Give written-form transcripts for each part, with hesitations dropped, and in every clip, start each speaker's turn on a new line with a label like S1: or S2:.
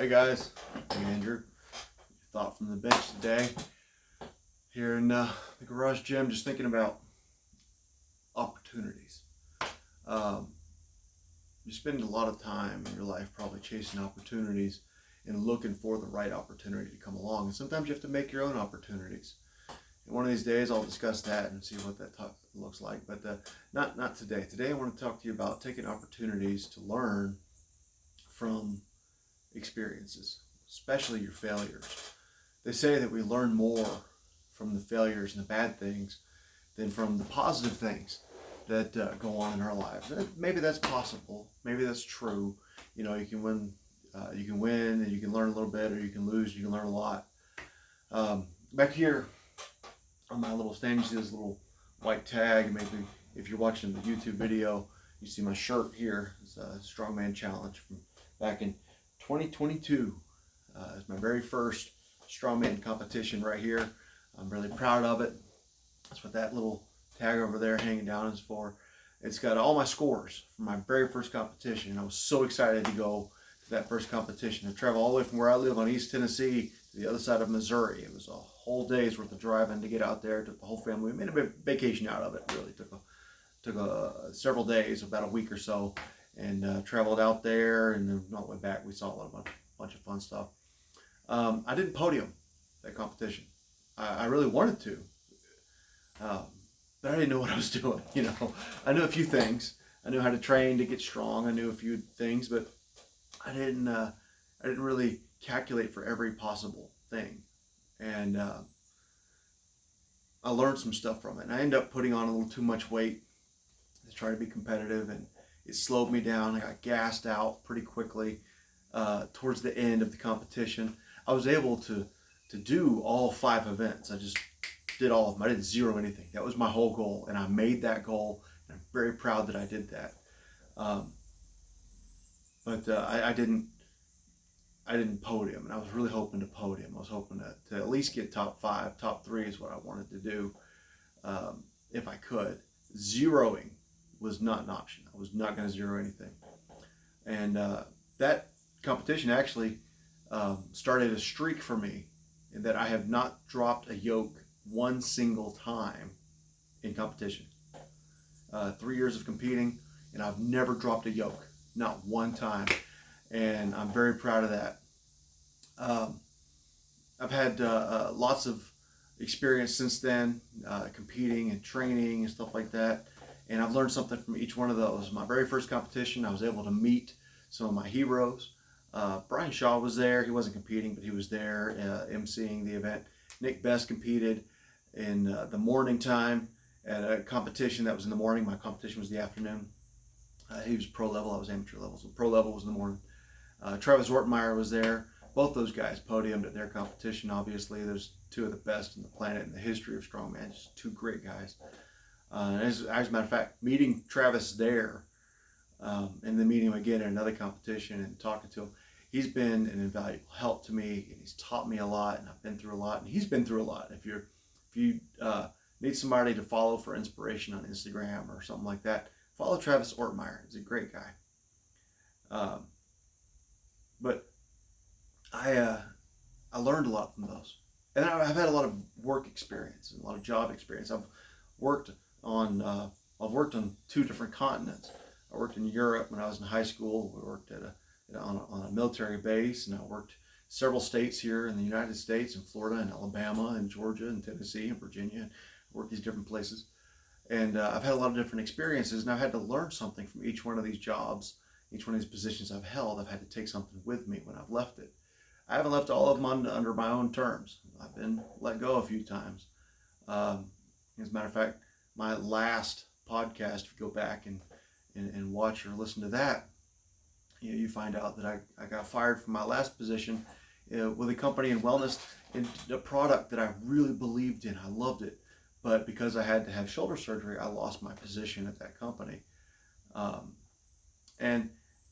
S1: Hey guys, I'm Andrew. Thought from the bench today. Here in the garage gym, just thinking about opportunities. You spend a lot of time in your life probably chasing opportunities and looking for the right opportunity to come along. And sometimes you have to make your own opportunities. And one of these days I'll discuss that and see what that looks like. But not today. Today I want to talk to you about taking opportunities to learn from experiences, especially your failures. They say that we learn more from the failures and the bad things than from the positive things that go on in our lives. And maybe that's possible. Maybe that's true. You know, you can win and you can learn a little bit, or you can lose, you can learn a lot. Back here on my little stand, you see this little white tag. Maybe if you're watching the YouTube video, you see my shirt here. It's a Strongman Challenge from back in 2022. It's my very first strongman competition right here. I'm really proud of it. That's what that little tag over there hanging down is for. It's got all my scores from my very first competition. I was so excited to go to that first competition. I traveled all the way from where I live on East Tennessee to the other side of Missouri. It was a whole day's worth of driving to get out there. Took the whole family. We made a vacation out of it. Really took several days, about a week or so, and traveled out there, and then on the way back we saw a bunch of fun stuff. I didn't podium that competition. I really wanted to, but I didn't know what I was doing. You know, I knew a few things. I knew how to train to get strong. I knew a few things, but I didn't really calculate for every possible thing. And I learned some stuff from it. And I ended up putting on a little too much weight to try to be competitive, and it slowed me down. I got gassed out pretty quickly towards the end of the competition. I was able to do all 5 events. I just did all of them. I didn't zero anything. That was my whole goal, and I made that goal, and I'm very proud that I did that. But I didn't podium, and I was really hoping to podium. I was hoping to at least get top 5. Top 3 is what I wanted to do if I could. Zeroing was not an option. I was not going to zero anything. And that competition actually started a streak for me in that I have not dropped a yoke one single time in competition. 3 years of competing, and I've never dropped a yoke, not one time. And I'm very proud of that. I've had lots of experience since then, competing and training and stuff like that. And I've learned something from each one of those. My very first competition, I was able to meet some of my heroes. Brian Shaw was there. He wasn't competing, but he was there emceeing the event. Nick Best competed in the morning time at a competition that was in the morning. My competition was the afternoon. He was pro level. I was amateur level. So pro level was in the morning. Travis Ortmeyer was there. Both those guys podiumed at their competition. Obviously, there's 2 of the best in the planet in the history of strongman. Just 2 great guys. As a matter of fact, meeting Travis there, and then meeting him again at another competition and talking to him, he's been an invaluable help to me, and he's taught me a lot, and I've been through a lot, and he's been through a lot. If you need somebody to follow for inspiration on Instagram or something like that, follow Travis Ortmeyer. He's a great guy. But I learned a lot from those, and I've had a lot of work experience and a lot of job experience. I've worked on 2 different continents. I worked in Europe when I was in high school. We worked on a military base, and I worked several states here in the United States, in Florida and Alabama and Georgia and Tennessee and Virginia. I worked these different places, and I've had a lot of different experiences, and I've had to learn something from each one of these jobs, each one of these positions I've held. I've had to take something with me when I've left it. I haven't left all of them under my own terms. I've been let go a few times. As a matter of fact, my last podcast, if you go back and watch or listen to that, you find out that I got fired from my last position with a company in wellness, in a product that I really believed in. I loved it, but because I had to have shoulder surgery, I lost my position at that company, and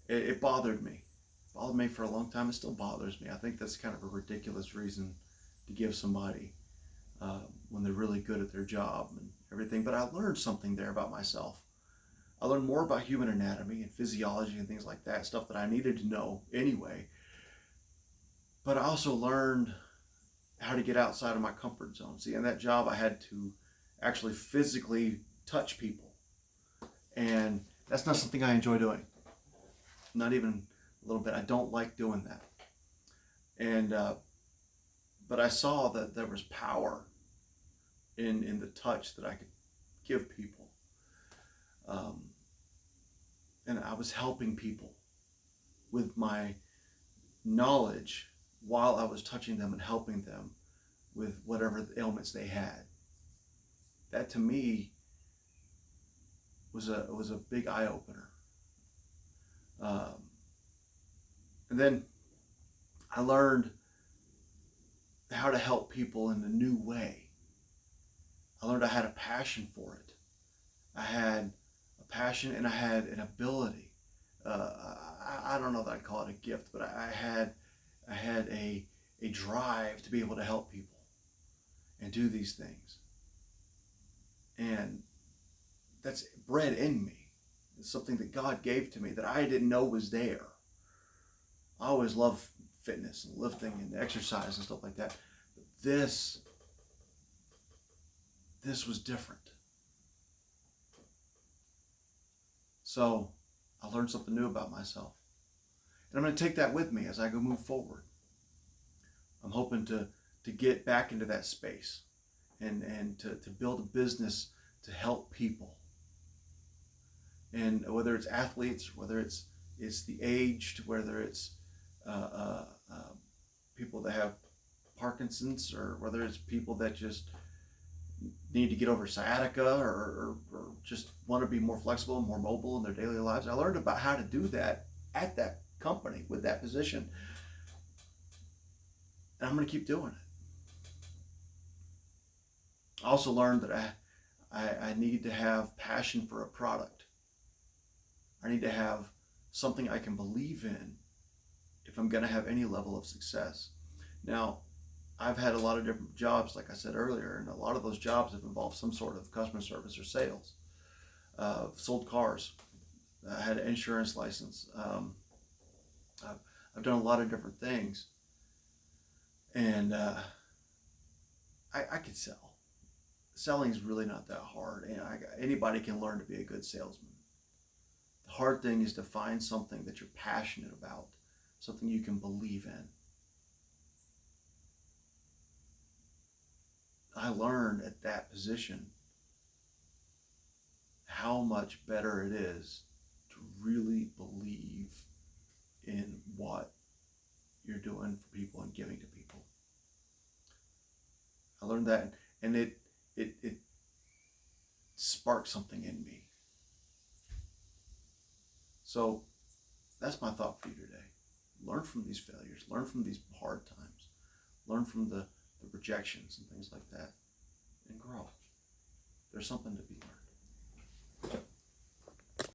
S1: it bothered me. It bothered me for a long time. It still bothers me. I think that's kind of a ridiculous reason to give somebody when they're really good at their job and everything. But I learned something there about myself. I learned more about human anatomy and physiology and things like that, stuff that I needed to know anyway. But I also learned how to get outside of my comfort zone. See, in that job, I had to actually physically touch people. And that's not something I enjoy doing. Not even a little bit. I don't like doing that. And, but I saw that there was power in the touch that I could give people. And I was helping people with my knowledge while I was touching them and helping them with whatever ailments they had. That to me was a big eye opener. And then I learned how to help people in a new way. I learned I had a passion for it. I had a passion and I had an ability. I don't know that I'd call it a gift, but I had a drive to be able to help people and do these things. And that's bred in me. It's something that God gave to me that I didn't know was there. I always loved fitness and lifting and exercise and stuff like that. But this was different. So I learned something new about myself. And I'm going to take that with me as I go move forward. I'm hoping to get back into that space and to build a business to help people. And whether it's athletes, whether it's the aged, whether it's people that have Parkinson's, or whether it's people that just need to get over sciatica or just want to be more flexible and more mobile in their daily lives. I learned about how to do that at that company with that position. And I'm going to keep doing it. I also learned that I need to have passion for a product. I need to have something I can believe in if I'm going to have any level of success. Now, I've had a lot of different jobs, like I said earlier, and a lot of those jobs have involved some sort of customer service or sales. Sold cars. I had an insurance license. I've done a lot of different things. And I could sell. Selling is really not that hard. And anybody can learn to be a good salesman. The hard thing is to find something that you're passionate about, something you can believe in. I learned at that position how much better it is to really believe in what you're doing for people and giving to people. I learned that, and it sparked something in me. So that's my thought for you today. Learn from these failures, learn from these hard times, learn from the rejections and things like that, and grow. There's something to be learned.